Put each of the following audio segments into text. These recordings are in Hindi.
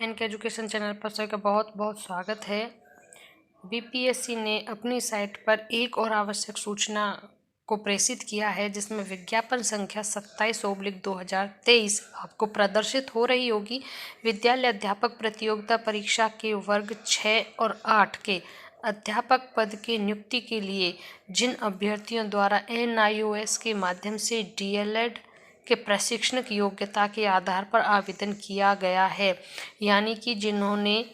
एनके एजुकेशन चैनल पर सभी का बहुत बहुत स्वागत है। बीपीएससी ने अपनी साइट पर एक और आवश्यक सूचना को प्रेषित किया है, जिसमें विज्ञापन संख्या 27/2023 आपको प्रदर्शित हो रही होगी। विद्यालय अध्यापक प्रतियोगिता परीक्षा के वर्ग 6 और 8 के अध्यापक पद की नियुक्ति के लिए जिन अभ्यर्थियों द्वारा NIOS के माध्यम से DLED के प्रशिक्षण की योग्यता के आधार पर आवेदन किया गया है, यानी कि जिन्होंने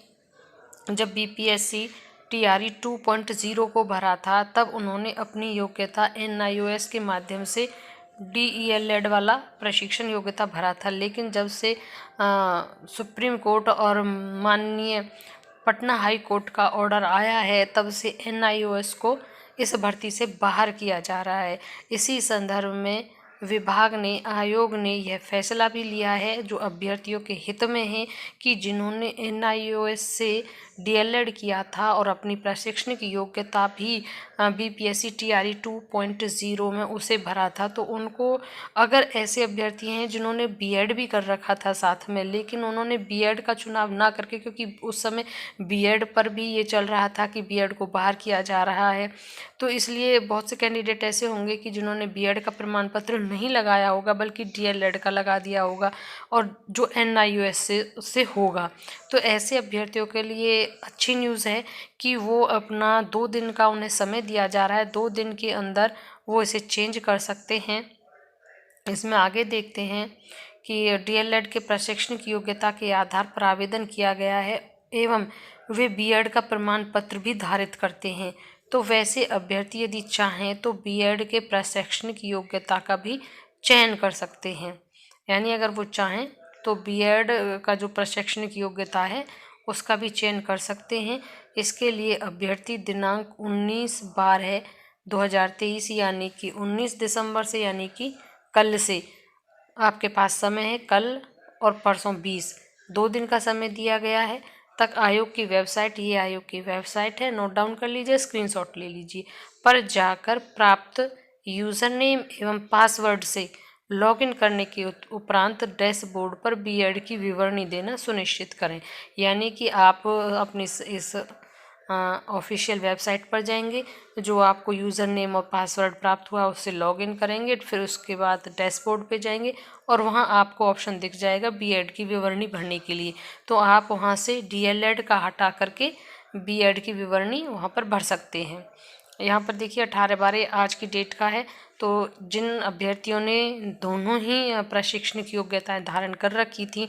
जब बीपीएससी TRE 2.0 को भरा था तब उन्होंने अपनी योग्यता NIOS के माध्यम से DELED वाला प्रशिक्षण योग्यता भरा था। लेकिन जब से सुप्रीम कोर्ट और माननीय पटना हाई कोर्ट का ऑर्डर आया है, तब से NIOS को इस भर्ती से बाहर किया जा रहा है। इसी संदर्भ में विभाग ने, आयोग ने यह फैसला भी लिया है, जो अभ्यर्थियों के हित में है, कि जिन्होंने NIOS से DLED किया था और अपनी प्रशिक्षण की योग्यता भी बीपीएससी TRE 2.0 में उसे भरा था, तो उनको, अगर ऐसे अभ्यर्थी हैं जिन्होंने BEd भी कर रखा था साथ में, लेकिन उन्होंने BEd का चुनाव ना करके, क्योंकि उस समय BEd पर भी ये चल रहा था कि BEd को बाहर किया जा रहा है, तो इसलिए बहुत से कैंडिडेट ऐसे होंगे कि जिन्होंने BEd का प्रमाण पत्र नहीं लगाया होगा बल्कि DLED का लगा दिया होगा, और जो NIOS से होगा। तो ऐसे अभ्यर्थियों के लिए अच्छी न्यूज़ है कि वो अपना 2 दिन का उन्हें समय दिया जा रहा है, 2 दिन के अंदर वो इसे चेंज कर सकते हैं। इसमें आगे देखते हैं कि DLED के प्रशिक्षण की योग्यता के आधार पर आवेदन किया गया है एवं वे BEd का प्रमाण पत्र भी धारित करते हैं। तो वैसे अभ्यर्थी यदि चाहें तो BEd के प्रशिक्षण की योग्यता का भी चयन कर सकते हैं, यानी अगर वो चाहें तो BEd का जो प्रशिक्षण की योग्यता है उसका भी चयन कर सकते हैं। इसके लिए अभ्यर्थी दिनांक 19/12/2023 यानी कि 19 दिसंबर से, यानी कि कल से आपके पास समय है, कल और परसों 20, 2 दिन का समय दिया गया है तक आयोग की वेबसाइट, ये आयोग की वेबसाइट है, नोट डाउन कर लीजिए, स्क्रीनशॉट ले लीजिए, पर जाकर प्राप्त यूज़र नेम एवं पासवर्ड से लॉगिन करने के उपरांत डैशबोर्ड पर BEd की विवरणी देना सुनिश्चित करें। यानी कि आप अपनी इस ऑफिशियल वेबसाइट पर जाएंगे, जो आपको यूज़र नेम और पासवर्ड प्राप्त हुआ उससे लॉगिन करेंगे, फिर उसके बाद डैशबोर्ड पे जाएंगे और वहाँ आपको ऑप्शन दिख जाएगा BEd की विवरणी भरने के लिए। तो आप वहाँ से DLED का हटा करके BEd की विवरणी वहाँ पर भर सकते हैं। यहाँ पर देखिए 18/12 आज की डेट का है। तो जिन अभ्यर्थियों ने दोनों ही प्रशिक्षण की योग्यताएं धारण कर रखी थी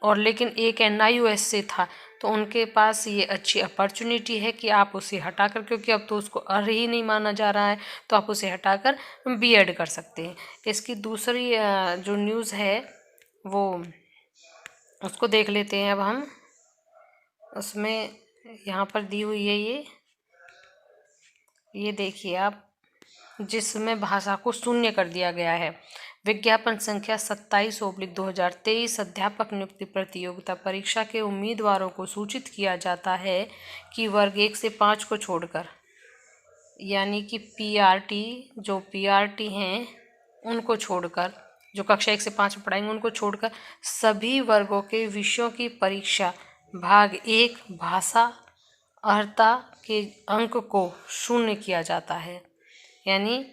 और लेकिन एक NIOS से था, तो उनके पास ये अच्छी अपॉर्चुनिटी है कि आप उसे हटाकर, क्योंकि अब तो उसको अर्ह ही नहीं माना जा रहा है, तो आप उसे हटाकर BEd कर सकते हैं। इसकी दूसरी जो न्यूज़ है वो उसको देख लेते हैं अब हम। उसमें यहाँ पर दी हुई है ये देखिए आप, जिसमें भाषा को शून्य कर दिया गया है। विज्ञापन संख्या 27/2023 अध्यापक नियुक्ति प्रतियोगिता परीक्षा के उम्मीदवारों को सूचित किया जाता है कि वर्ग 1 से 5 को छोड़कर, यानी कि जो PRT हैं उनको छोड़कर, जो कक्षा 1 से 5 में पढ़ाएंगे उनको छोड़कर, सभी वर्गों के विषयों की परीक्षा भाग 1 भाषा अर्हता के अंक को शून्य किया जाता है। यानी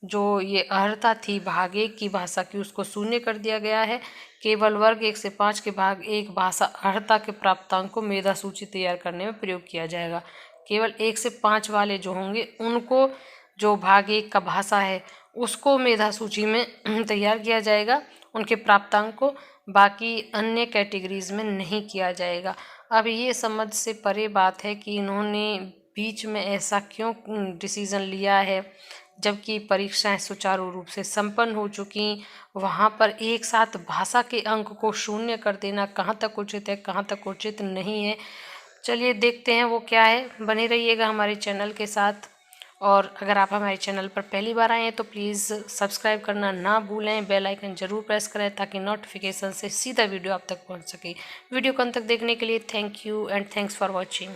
जो ये अर्हता थी भाग 1 की भाषा की, उसको शून्य कर दिया गया है। केवल वर्ग 1 से 5 के भाग 1 भाषा अर्हता के प्राप्तांक को मेधा सूची तैयार करने में प्रयोग किया जाएगा। केवल 1 से 5 वाले जो होंगे उनको, जो भाग 1 का भाषा है उसको मेधा सूची में तैयार किया जाएगा, उनके प्राप्तांक को, बाकी अन्य कैटेगरीज में नहीं किया जाएगा। अब ये समझ से परे बात है कि इन्होंने बीच में ऐसा क्यों डिसीज़न लिया है, जबकि परीक्षाएं सुचारू रूप से संपन्न हो चुकी, वहाँ पर एक साथ भाषा के अंक को शून्य कर देना कहाँ तक उचित है, कहाँ तक उचित नहीं है। चलिए देखते हैं वो क्या है। बने रहिएगा हमारे चैनल के साथ, और अगर आप हमारे चैनल पर पहली बार आए हैं तो प्लीज़ सब्सक्राइब करना ना भूलें, बेल आइकन ज़रूर प्रेस करें ताकि नोटिफिकेशन से सीधा वीडियो आप तक पहुंच सके। वीडियो को अंत तक देखने के लिए thank you and thanks for watching.